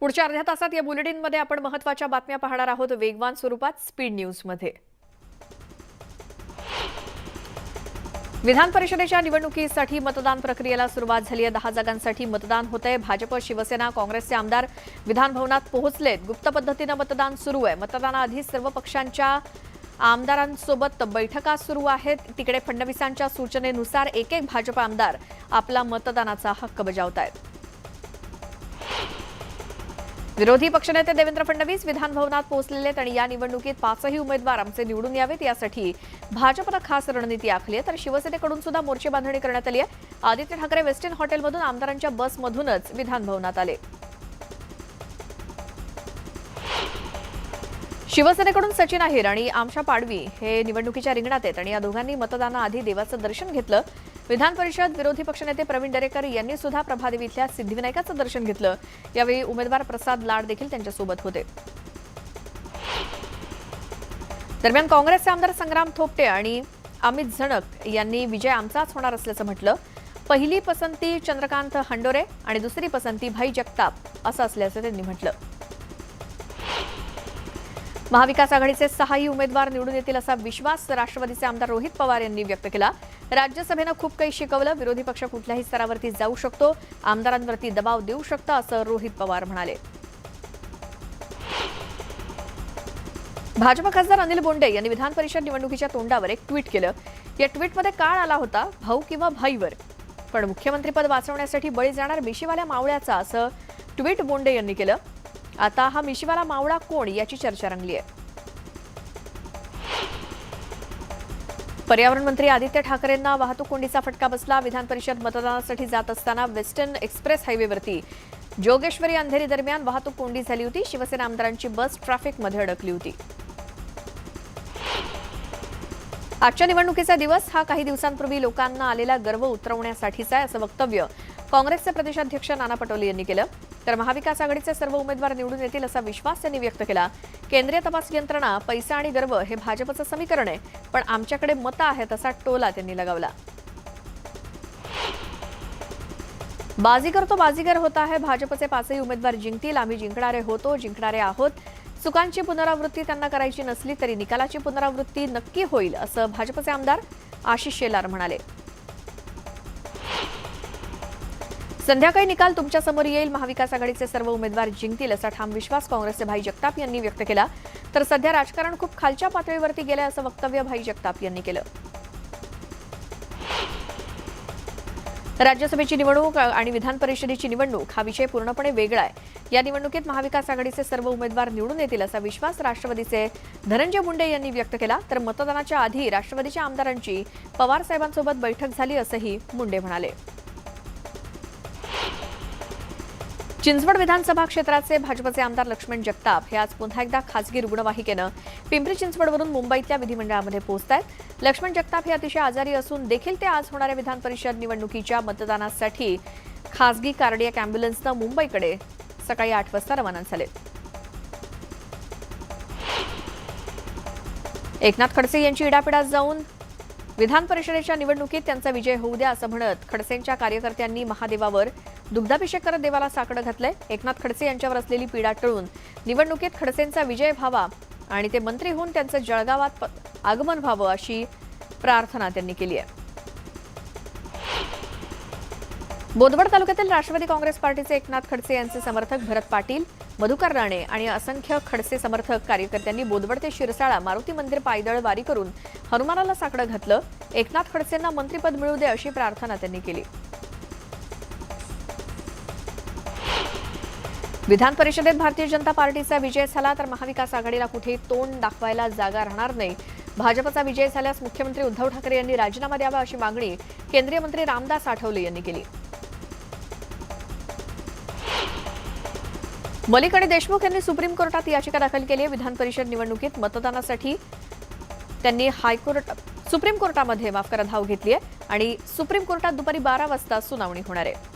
पुढच्या अर्ध्या तासात या बुलेटिनमध्ये आपण महत्त्वाच्या बातम्या पाहणार आहोत वेगवान स्वरूपात स्पीड न्यूजमध्ये। विधान परिषदेच्या निवडणुकीसाठी मतदान प्रक्रियेला सुरुवात झाली आहे। 10 जागांसाठी मतदान होतंय। भाजप, शिवसेना, काँग्रेसचे आमदार विधान भवनात पोहोचलेत। गुप्त पद्धतीने मतदान सुरू आहे। मतदानाआधी सर्व पक्षांच्या आमदारांसोबत बैठका सुरू आहेत। तिकडे फडणवीसांच्या सूचनेनुसार एक भाजप आमदार आपला मतदानाचा हक्क बजावतायत। विरोधी पक्षनेते देवेंद्र फडणवीस विधान भवनात पोहोचलेले आहेत आणि या निवडणुकीत 5ही उमेदवार आमचे निवडून यावेत यासाठी भाजपने खास रणनीती आखली आहे। तर शिवसेनेकडून सुद्धा मोर्चे बांधणी करण्यात आली आहे। आदित्य ठाकरे वेस्टर्न हॉटेलमधून आमदारांच्या बसमधूनच विधान भवनात आले। शिवसेनेकडून सचिन अहिर आणि आमशा पाडवी हे निवडणुकीच्या रिंगणात आहेत आणि या दोघांनी मतदानाआधी देवाचं दर्शन घेतलं। विधान परिषद विरोधी पक्षनेते प्रवीण दरेकर यांनी सुद्धा प्रभादेवी इथल्या सिद्धिविनायकाचं दर्शन घेतलं। यावेळी उमेदवार प्रसाद लाड देखील त्यांच्यासोबत होते। दरम्यान काँग्रेसचे आमदार संग्राम थोपटे आणि अमित झणक यांनी विजय आमचाच होणार असल्याचं म्हटलं। पहिली पसंती चंद्रकांत हंडोरे आणि दुसरी पसंती भाई जगताप असं असल्याचं त्यांनी म्हटलं। महाविकास आघाडीचे 6ही उमेदवार निवडून येतील असा विश्वास राष्ट्रवादीचे आमदार रोहित पवार यांनी व्यक्त केला। राज्यसभेनं खूप काही शिकवलं। विरोधी पक्ष कुठल्याही स्तरावरती जाऊ शकतो, आमदारांवरती दबाव देऊ शकतो असं रोहित पवार म्हणाले। भाजप खासदार अनिल बोंडे यांनी विधान परिषद निवडणुकीच्या तोंडावर एक ट्विट केलं। या ट्विटमध्ये काळ आला होता भाऊ किंवा भाईवर, पण मुख्यमंत्रीपद वाचवण्यासाठी बळी जाणार मिशीवाल्या मावळ्याचा असं ट्विट बोंडे यांनी केलं। आता हा मिशीवाला मावळा कोण याची चर्चा रंगली आहे। पर्यावरण मंत्री आदित्य ठाकरेंना वाहतूक कोंडीचा फटका बसला। विधान परिषद मतदानासाठी जात असताना वेस्टर्न एक्सप्रेस हायवेवरती जोगेश्वरी अंधेरी दरम्यान वाहतूक कोंडी झाली होती। शिवसेना आमदारांची बस ट्रॅफिकमध्ये अडकली होती। आजच्या निवडणुकीचा दिवस हा काही दिवसांपूर्वी लोकांना आलेला गर्व उतरवण्यासाठीचा आहे असं वक्तव्य काँग्रेसचे प्रदेशाध्यक्ष नाना पटोले यांनी केलं। तर महाविकास आघाडीचे सर्व उमेदवार निवडून येतील असा विश्वास त्यांनी व्यक्त केला। केंद्रीय तपास यंत्रणा, पैसा आणि गर्व हे भाजपचं समीकरण आहे, पण आमच्याकडे मतं आहेत असा टोला त्यांनी लगावला। बाजीगर तो बाजीगर होता है। भाजपचे 5ही उमेदवार जिंकतील। आम्ही जिंकणारे होतो, जिंकणारे आहोत। चुकांची पुनरावृत्ती त्यांना करायची नसली तरी निकालाची पुनरावृत्ती नक्की होईल असं भाजपचे आमदार आशिष शेलार म्हणाले। संध्याकाळी निकाल तुमच्या समोर येईल। महाविकास आघाडीचे सर्व उमेदवार जिंकतील असा ठाम विश्वास काँग्रेसचे भाई जगताप यांनी व्यक्त केला। तर सध्या राजकारण खूप खालच्या पातळीवरती गेलंय असं वक्तव्य भाई जगताप यांनी केलं। राज्यसभेची निवडणूक आणि विधान परिषदेची निवडणूक हा विषय पूर्णपणे वेगळा आहे। या निवडणुकीत महाविकास आघाडीचे सर्व उमेदवार निवडून येतील असा विश्वास राष्ट्रवादीचे धनंजय मुंडे यांनी व्यक्त केला। तर मतदानाच्या आधी राष्ट्रवादीच्या आमदारांची पवार साहेबांसोबत बैठक झाली असंही मुंडे म्हणाले। चिंचवड विधानसभा क्षेत्राचे भाजपचे आमदार लक्ष्मण जगताप हे आज पुन्हा एकदा खासगी रुग्णवाहिकेनं पिंपरी चिंचवडवरून मुंबईतल्या विधिमंडळामध्ये पोहोचतायत। लक्ष्मण जगताप हे अतिशय आजारी असून देखील ते आज होणाऱ्या विधान परिषद निवडणुकीच्या मतदानासाठी खासगी कार्डियक अँब्युलन्सनं मुंबईकडे सकाळी 8 वाजता रवाना झाले। एकनाथ खडसे यांची इडापिडा जाऊन विधान परिषदेच्या निवडणुकीत त्यांचा विजय होऊ द्या असं म्हणत खडसेंच्या कार्यकर्त्यांनी महादेवावर दुग्धाभिषेक करत देवाला साकडं घातलंय। एकनाथ खडसे यांच्यावर असलेली पीडा टळून निवडणुकीत खडसेंचा विजय व्हावा आणि ते मंत्री होऊन त्यांचं जळगावात आगमन व्हावं अशी प्रार्थना त्यांनी केली आहे। बोदवड तालुक्यातील राष्ट्रवादी काँग्रेस पार्टीचे एकनाथ खडसे यांचे समर्थक भरत पाटील, मधुकर राणे आणि असंख्य खडसे समर्थक कार्यकर्त्यांनी बोदवड ते शिरसाळा मारुती मंदिर पायदळ वारी करून हनुमानाला साकडं घातलं। एकनाथ खडसेंना मंत्रिपद मिळू दे अशी प्रार्थना त्यांनी केली। विधान परिषदेत भारतीय जनता पार्टीचा विजय झाला तर महाविकास आघाडीला कुठेही तोंड दाखवायला जागा राहणार नाही। भाजपचा विजय झाल्यास मुख्यमंत्री उद्धव ठाकरे यांनी राजीनामा द्यावा अशी मागणी केंद्रीय मंत्री रामदास आठवले यांनी केली। मलिक आणि देशमुख यांनी सुप्रीम कोर्टात याचिका दाखल केली आहे। विधान परिषद निवडणुकीत मतदानासाठी त्यांनी सुप्रीम कोर्टामध्ये धाव घेतली आहे आणि सुप्रीम कोर्टात दुपारी 12 वाजता सुनावणी होणार आहे।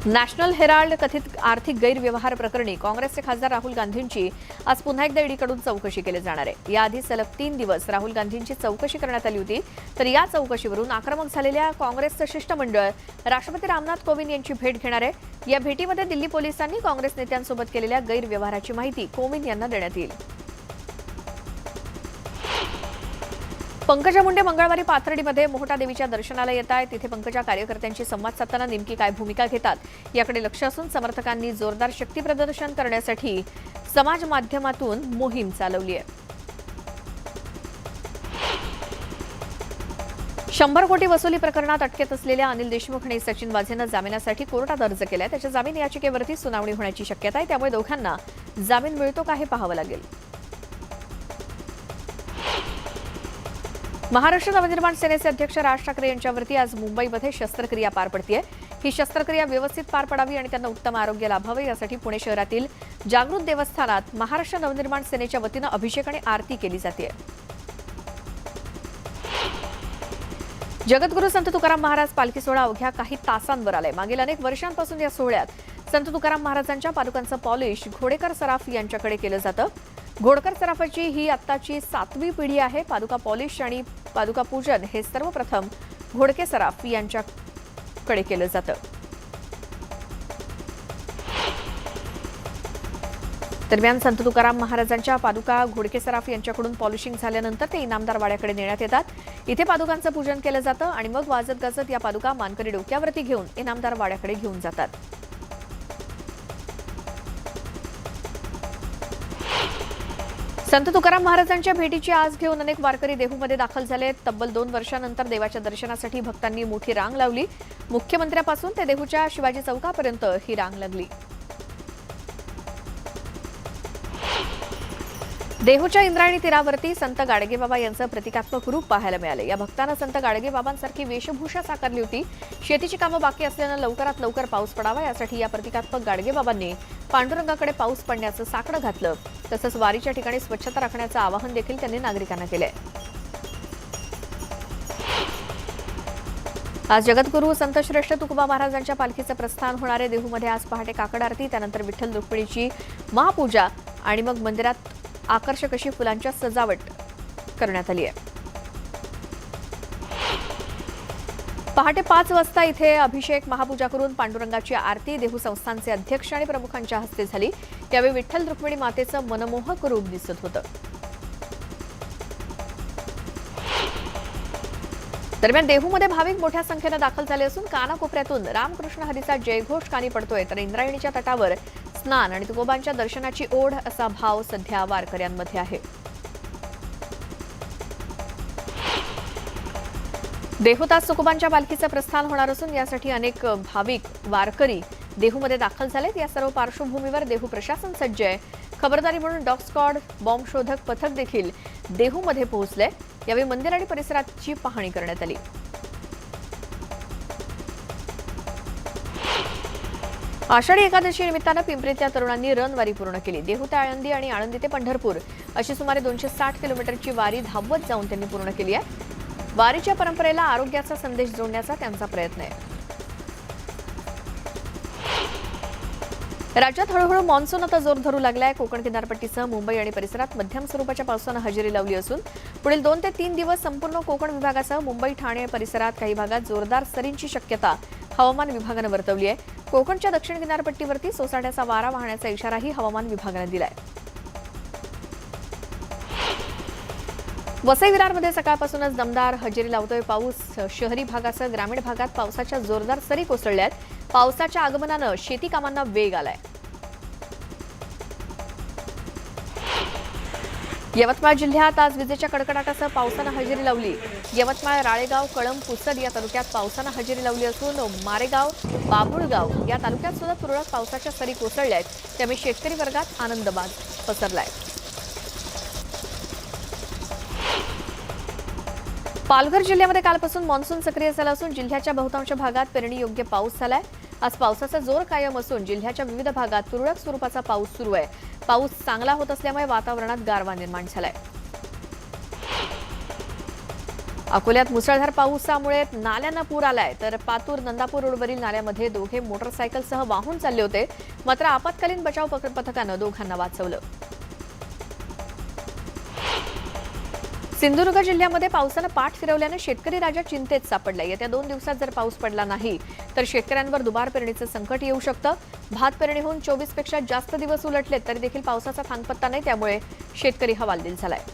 नॅशनल हेराल्ड कथित आर्थिक गैरव्यवहार प्रकरणी काँग्रेसचे खासदार राहुल गांधींची आज पुन्हा एकदा ईडीकडून चौकशी केली जाणार आहे. याआधी सलग 3 दिवस राहुल गांधींची चौकशी करण्यात आली होती. तर या चौकशीवरून आक्रमक झालेल्या काँग्रेसचं शिष्टमंडळ राष्ट्रपती रामनाथ कोविंद यांची भेट घेणार आहे. या भेटीमध्ये दिल्ली पोलिसांनी काँग्रेस नेत्यांसोबत केलेल्या गैरव्यवहाराची माहिती कोविंद यांना देण्यात येईल. पंकजा मुंडे मंगळवारी पाथर्डीमध्ये मोहटा देवीच्या दर्शनाला येत आहेत. तिथे पंकजा कार्यकर्त्यांशी संवाद साधताना नेमकी काय भूमिका घेतात याकडे लक्ष असून समर्थकांनी जोरदार शक्ती प्रदर्शन करण्यासाठी समाज माध्यमातून मोहीम चालवली आहे. 100 कोटी वसुली प्रकरणात अटकेत असलेल्या अनिल देशमुख आणि सचिन वाझेनं जामिनासाठी कोर्टात अर्ज केलाय. त्याच्या जामीन याचिकेवरती सुनावणी होण्याची शक्यता आहे. त्यामुळे दोघांना जामीन मिळतो का हे पाहावं लागेल. महाराष्ट्र नवनिर्माण सेनेचे अध्यक्ष राज ठाकरे यांच्यावरती आज मुंबईमध्ये शस्त्रक्रिया पार पडतेय. ही शस्त्रक्रिया व्यवस्थित पार पडावी आणि त्यांना उत्तम आरोग्य लाभावे यासाठी पुणे शहरातील जागृत देवस्थानात महाराष्ट्र नवनिर्माण सेनेच्या वतीनं अभिषेक आणि आरती केली जाते. जगद्गुरू संत तुकाराम महाराज पालखी सोहळा अवघ्या काही तासांवर आलाय. मागील अनेक वर्षांपासून या सोहळ्यात संत तुकाराम महाराजांच्या पादुकांचं पॉलिश घोडेकर सराफ यांच्याकडे केलं जातं. घोडकर सराफाची ही आत्ताची 7वी पिढी आहे. पादुका पॉलिश आणि पादुका पूजन हे सर्वप्रथम घोडके सराफ यांच्याकडे केलं जातं. दरम्यान संत तुकाराम महाराजांच्या पादुका घोडके सराफ यांच्याकडून पॉलिशिंग झाल्यानंतर ते इनामदार वाड्याकडे नेण्यात येतात. इथे पादुकांचं पूजन केलं जातं आणि मग वाजत गाजत या पादुका मानकरी डोक्यावरती घेऊन इनामदार वाड्याकडे घेऊन जातात. संत तुकाराम महाराजांच्या भेटीची आज घेऊन अनेक वारकरी देहूमध्ये दाखल झाले. तब्बल 2 वर्षांनंतर देवाच्या दर्शनासाठी भक्तांनी मोठी रांग लावली. मुख्यमंत्र्यापासून ते देहूच्या शिवाजी चौकापर्यंत ही रांग लागली. देहूच्या इंद्रायणी तीरावरती संत गाडगेबाबा यांचं प्रतिकात्मक रूप पाहायला मिळाले. या भक्तांना संत गाडगेबाबांसारखी वेशभूषा साकारली होती. शेतीची कामं बाकी असल्यानं लवकरात लवकर पाऊस पडावा यासाठी या प्रतिकात्मक गाडगेबाबांनी पांडुरंगाकडे पाऊस पडण्याचं साकडं घातलं. तसंच वारीच्या ठिकाणी स्वच्छता राखण्याचं आवाहन देखील त्यांनी नागरिकांना केलंय. आज जगद्गुरू संत श्रेष्ठ तुकोबा महाराजांच्या पालखीचं प्रस्थान होणार आहे. देहूमध्ये आज पहाटे काकड आरती, त्यानंतर विठ्ठल रुक्मिणीची महापूजा आणि मग मंदिरात आकर्षक अशी फुलांच्या सजावट करण्यात आली आहे. पहाटे 5 वाजता इथे अभिषेक महापूजा करून पांडुरंगाची आरती देहू संस्थानचे अध्यक्ष आणि प्रमुखांच्या हस्ते झाली. यावेळी विठ्ठल रुक्मिणी मातेचं मनमोहक रूप दिसत होतं. दरम्यान देहूमध्ये भाविक मोठ्या संख्येनं दाखल झाले असून कानाकोपऱ्यातून रामकृष्ण हरीचा जयघोष कानी पडतोय. तर इंद्रायणीच्या तटावर स्नान आणि तुकोबांच्या दर्शनाची ओढ असा भाव सध्या वारकऱ्यांमध्ये आहे. देहूत आज तुकोबांच्या पालखीचं प्रस्थान होणार असून यासाठी अनेक भाविक वारकरी देहूमध्ये दाखल झालेत. या सर्व पार्श्वभूमीवर देहू प्रशासन सज्ज आहे. खबरदारी म्हणून डॉग स्क्वॉड, बॉम्ब शोधक पथक देखील देहूमध्ये पोहोचले. यावेळी मंदिर आणि परिसराची पाहणी करण्यात आली. आषाढी एकादशी निमित्तानं पिंपरीतल्या तरुणांनी रन वारी पूर्ण केली. देहू ते आळंदी आणि आळंदी ते पंढरपूर अशी सुमारे 260 किलोमीटरची वारी धावत जाऊन त्यांनी पूर्ण केली आहे. वारीच्या परंपरेला आरोग्याचा संदेश जोडण्याचा त्यांचा प्रयत्न आहे. राज्यात हळूहळू मान्सून आता जोर धरू लागलाय. कोकण किनारपट्टीसह मुंबई आणि परिसरात मध्यम स्वरूपाच्या पावसानं हजेरी लावली असून पुढील 2 ते 3 दिवस संपूर्ण कोकण विभागासह मुंबई, ठाणे परिसरात काही भागात जोरदार सरींची शक्यता हवामान विभागानं वर्तवली आहे. कोकणच्या दक्षिण किनारपट्टीवरती सोसाट्याचा वारा वाहण्याचा इशाराही हवामान विभागानं दिलाय. वसई विरारमध्ये सकाळपासूनच दमदार हजेरी लावतोय पाऊस. शहरी भागासह ग्रामीण भागात पावसाच्या जोरदार सरी कोसळल्यात. पावसाच्या आगमनानं शेती कामांना वेग आलाय. यवतमाळ जिल्ह्यात आज विजेच्या कडकडाटासह पावसानं हजेरी लावली. यवतमाळ, राळेगाव, कळंब, पुसद या तालुक्यात पावसानं हजेरी लावली असून मारेगाव, बाभुळगाव या तालुक्यात सुद्धा तुरळक पावसाच्या सरी कोसळल्या आहेत. त्यामुळे शेतकरी वर्गात आनंदबाज पसरलाय. पालघर जिल्ह्यामध्ये कालपासून मान्सून सक्रिय झाला असून जिल्ह्याच्या बहुतांश भागात पेरणीयोग्य पाऊस झालाय. आज पावसाचा जोर कायम असून जिल्ह्याच्या विविध भागात तुरळक स्वरूपाचा पाऊस सुरू आहे. पाऊस चांगला होत असल्यामुळे वातावरणात गारवा निर्माण झालाय. अकोल्यात मुसळधार पावसामुळे नाल्यांना पूर आलाय, तर पातूर नंदापूर रोडवरील नाल्यामध्ये दोघे मोटरसायकलसह वाहून चालले होते. मात्र आपत्कालीन बचाव पथकानं दोघांना वाचवलं. सिंधुदुर्ग जिल्ह्यामध्ये पावसानं पाठ फिरवल्यानं शेतकरी राजा चिंतेत सापडलाय. येत्या 2 दिवसात जर पाऊस पडला नाही तर शेतकऱ्यांवर दुबार पेरणीचं संकट येऊ शकतं. भात पेरणी होऊन 24 पेक्षा जास्त दिवस उलटलेत तरी देखील पावसाचा थांगपत्ता नाही, त्यामुळे शेतकरी हवालदिल झालाय.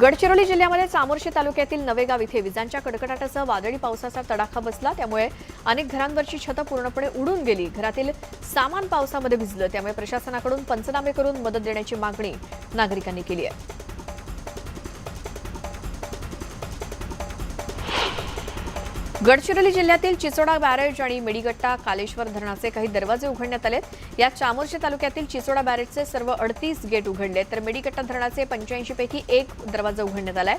गडचिरोली जिल्ह्यामध्ये चामोर्शी तालुक्यातील नवेगाव इथे विजांच्या कडकडाटासह वादळी पावसाचा तडाखा बसला. त्यामुळे अनेक घरांवरची छतं पूर्णपणे उडून गेली. घरातील सामान पावसामध्ये भिजलं. त्यामुळे प्रशासनाकडून पंचनामे करून मदत देण्याची मागणी नागरिकांनी केली आहे. गडचिरोली जिल्ह्यातील चिचोडा बॅरेज आणि मेडीगट्टा कालेश्वर धरणाचे काही दरवाजे उघडण्यात आलेत. यात चामोर्शी तालुक्यातील चिचोडा बॅरेजचे सर्व 38 गेट उघडले, तर मेडीगट्टा धरणाचे 85 पैकी 1 दरवाजा उघडण्यात आलाय.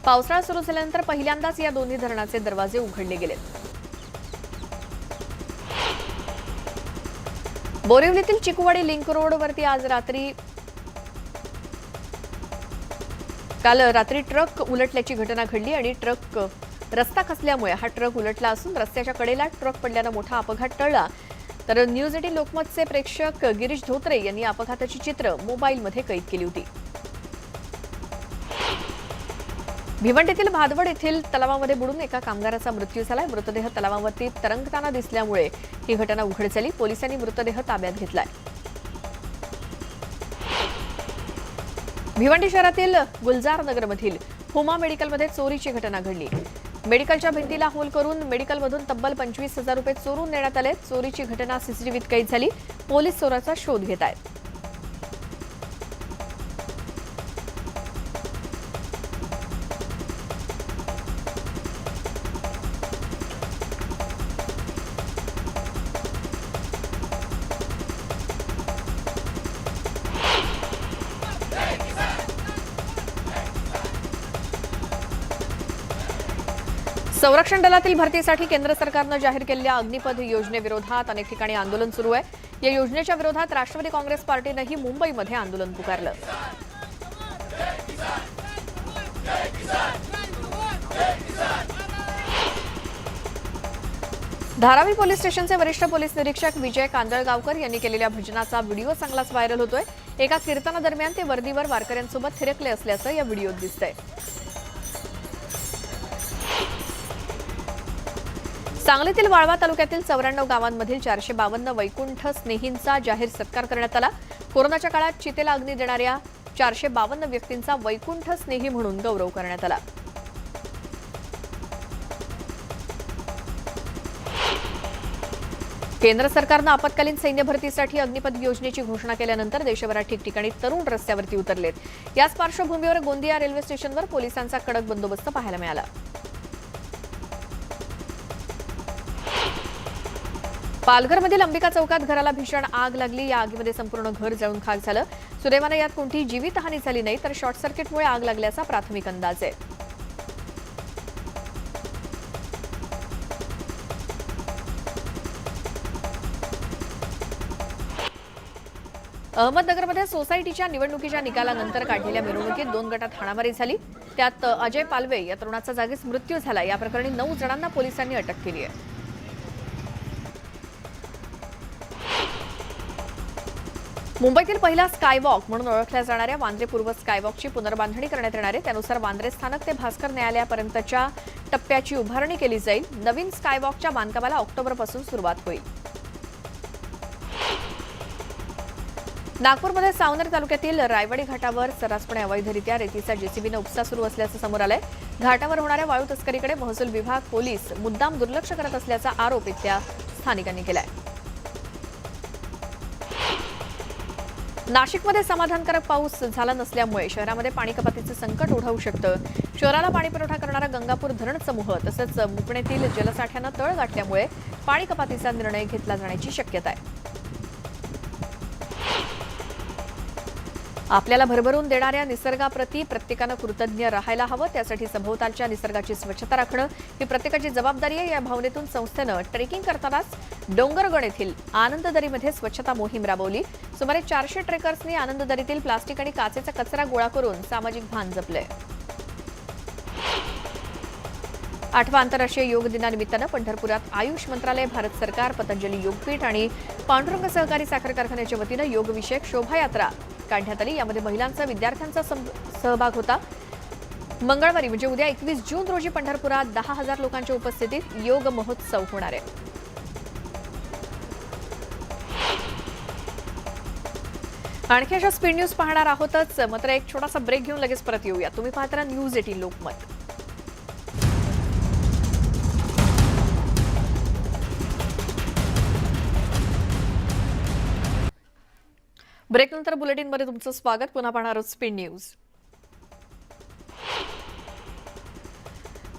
पावसाळा सुरू झाल्यानंतर पहिल्यांदाच या दोन्ही धरणाचे दरवाजे उघडले गेलेत. बोरिवलीतील चिकुवाडी लिंक रोडवरती काल रात्री ट्रक उलटल्याची घटना घडली आणि रस्ता खचल्यामुळे हा ट्रक उलटला असून रस्त्याच्या कडेला ट्रक पडल्यानं मोठा अपघात टळला. तर न्यूज 18 लोकमतचे प्रेक्षक गिरीश धोत्रे यांनी अपघाताची चित्र मोबाईलमध्ये कैद केली होती. भिवंडीतील भादवड येथील तलावामध्ये बुडून एका कामगाराचा मृत्यू झालाय. मृतदेह तलावावरती तरंगताना दिसल्यामुळे ही घटना उघड झाली. पोलिसांनी मृतदेह ताब्यात घेतलाय. भिवंडी शहरातील गुलजार नगरमधील हुमा मेडिकलमध्ये चोरीची घटना घडली. मेडिकलच्या भिंतीला होल करून मेडिकलमधून तब्बल 25,000 रुपये चोरून नेण्यात आले. चोरीची घटना सीसीटीव्हीत कैद झाली. पोलीस चोराचा शोध घेत आहेत. संरक्षण दलातील भरतीसाठी केंद्र सरकारनं जाहीर केलेल्या अग्निपथ योजनेविरोधात अनेक ठिकाणी आंदोलन सुरू आहे. या योजनेच्या विरोधात राष्ट्रवादी काँग्रेस पार्टीनंही मुंबईमध्ये आंदोलन पुकारलं. धारावी पोलीस स्टेशनचे वरिष्ठ पोलीस निरीक्षक विजय कांदळगावकर यांनी केलेल्या भजनाचा व्हिडिओ चांगलाच व्हायरल होतोय. एका कीर्तनादरम्यान ते वर्दीवर वारकऱ्यांसोबत थिरकले असल्याचं या व्हिडिओत दिसतंय. सांगलीतील वाळवा तालुक्यातील 94 गावांमधील 452 वैकुंठ स्नेहींचा जाहीर सत्कार करण्यात आला. कोरोनाच्या काळात चितेला अग्नी देणाऱ्या 452 व्यक्तींचा वैकुंठ स्नेही म्हणून गौरव करण्यात आला. केंद्र सरकारनं आपत्कालीन सैन्य भरतीसाठी अग्निपथ योजनेची घोषणा केल्यानंतर देशभरात ठिकठिकाणी तरुण रस्त्यावरती उतरलेत. याच पार्श्वभूमीवर गोंदिया रेल्वे स्टेशनवर पोलिसांचा कडक बंदोबस्त पाहायला मिळाला. पालघरमधील अंबिका चौकात घराला भीषण आग लागली. या आगीमध्ये संपूर्ण घर जळून खाक झालं. सुदैवाने यात कोणतीही जीवितहानी झाली नाही, तर शॉर्ट सर्किटमुळे आग लागल्याचा प्राथमिक अंदाज आहे. अहमदनगरमध्ये सोसायटीच्या निवडणुकीच्या निकालानंतर काढलेल्या मिरवणुकीत 2 गटात हाणामारी झाली. त्यात अजय पालवे या तरुणाचा जागीच मृत्यू झाला. या प्रकरणी 9 जणांना पोलिसांनी अटक केली आहे. मुंबईतील पहिला स्कायवॉक म्हणून ओळखल्या जाणाऱ्या वांद्रे पूर्व स्कायवॉकची पुनर्बांधणी करण्यात येणार आहे. त्यानुसार वांद्रे स्थानक ते भास्कर न्यायालयापर्यंतच्या टप्प्याची उभारणी केली जाईल. नवीन स्कायवॉकच्या बांधकामाला ऑक्टोबरपासून सुरुवात होईल. नागपूरमध्ये सावनेर तालुक्यातील रायवाडी घाटावर सर्रासपणे अवैधरित्या रेतीचा जेसीबीनं उपसा सुरू असल्याचं समोर आलंय. घाटावर होणाऱ्या वाळू तस्करीकडे महसूल विभाग पोलीस मुद्दाम दुर्लक्ष करत असल्याचा आरोप इथल्या स्थानिकांनी केलाय. नाशिकमध्ये समाधानकारक पाऊस झाला नसल्यामुळे शहरामध्ये पाणी कपातीचं संकट ओढवू शकतं. शहराला पाणीपुरवठा करणारा गंगापूर धरण समूह तसंच मुकणेतील जलसाठ्यानं तळ गाठल्यामुळे पाणी कपातीचा निर्णय घेतला जाण्याची शक्यता आहे. आपल्याला भरभरून देणाऱ्या निसर्गाप्रती प्रत्येकानं कृतज्ञ राहायला हवं. त्यासाठी सभोवतालच्या निसर्गाची स्वच्छता राखणं ही प्रत्येकाची जबाबदारी आहे. या भावनेतून संस्थेनं ट्रेकिंग करतानाच डोंगरगड येथील आनंददरीमध्ये स्वच्छता मोहीम राबवली. सुमारे 400 ट्रेकर्सनी आनंददरीतील प्लास्टिक आणि काचेचा कचरा गोळा करून सामाजिक भान जपलंय. 8व्या आंतरराष्ट्रीय योग दिनानिमित्तानं पंढरपुरात आयुष मंत्रालय, भारत सरकार, पतंजली योगपीठ आणि पांडुरंग सहकारी साखर कारखान्याच्या वतीनं योगविषयक शोभायात्रा काढण्यात आली. यामध्ये महिलांचा, विद्यार्थ्यांचा सहभाग होता. मंगळवारी म्हणजे उद्या 21 जून रोजी पंढरपुरात 10,000 लोकांच्या उपस्थितीत योग महोत्सव होणार आहे. आणखी अशा स्पीड न्यूज पाहणार आहोतच, मात्र एक छोटासा ब्रेक घेऊन लगेच परत येऊया. तुम्ही पाहता न्यूज 18 लोकमत. ब्रेकनंतर बुलेटिनमध्ये तुमचं स्वागत. पुन्हा पाहणार आहोत स्पीड न्यूज.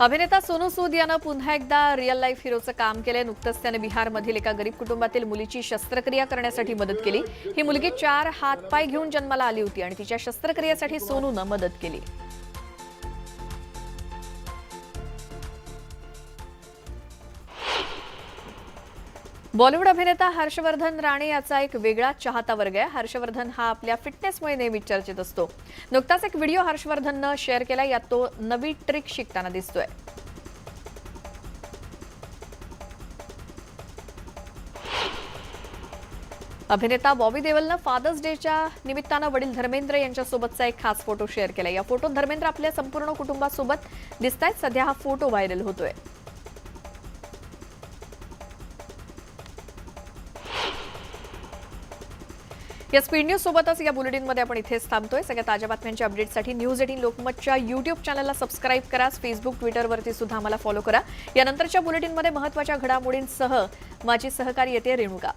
अभिनेता सोनू सूद यानं पुन्हा एकदा रिअल लाईफ हिरोचं काम केलंय. नुकतंच त्याने बिहारमधील एका गरीब कुटुंबातील मुलीची शस्त्रक्रिया करण्यासाठी मदत केली. ही मुलगी 4 हातपाय घेऊन जन्माला आली होती आणि तिच्या शस्त्रक्रियेसाठी सोनूनं मदत केली. बॉलिवूड अभिनेता हर्षवर्धन राणे याचा एक वेगळा चाहता वर्ग आहे. हर्षवर्धन हा आपल्या फिटनेसमुळे नेहमी चर्चेत असतो. नुकताच एक व्हिडिओ हर्षवर्धननं शेअर केला. यात तो नवी ट्रिक शिकताना दिसतोय. अभिनेता बॉबी देओलनं फादर्स डेच्या निमित्तानं वडील धर्मेंद्र यांच्यासोबतचा एक खास फोटो शेअर केला. या फोटोत धर्मेंद्र आपल्या संपूर्ण कुटुंबासोबत दिसतायत. सध्या हा फोटो व्हायरल होतोय. या स्पीड न्यूज सोबतच या बुलेटिनमध्ये आपण इथेच थांबतोय. सगळ्या ताज्या बातम्यांच्या अपडेटसाठी न्यूज 18 लोकमतच्या YouTube चॅनलला सबस्क्राईब करा. फेसबुक, ट्विटरवरती सुद्धा आम्हाला फॉलो करा. यानंतरच्या बुलेटिनमध्ये महत्त्वाच्या घडामोडींसह माझी सहकारी येते रेणुका.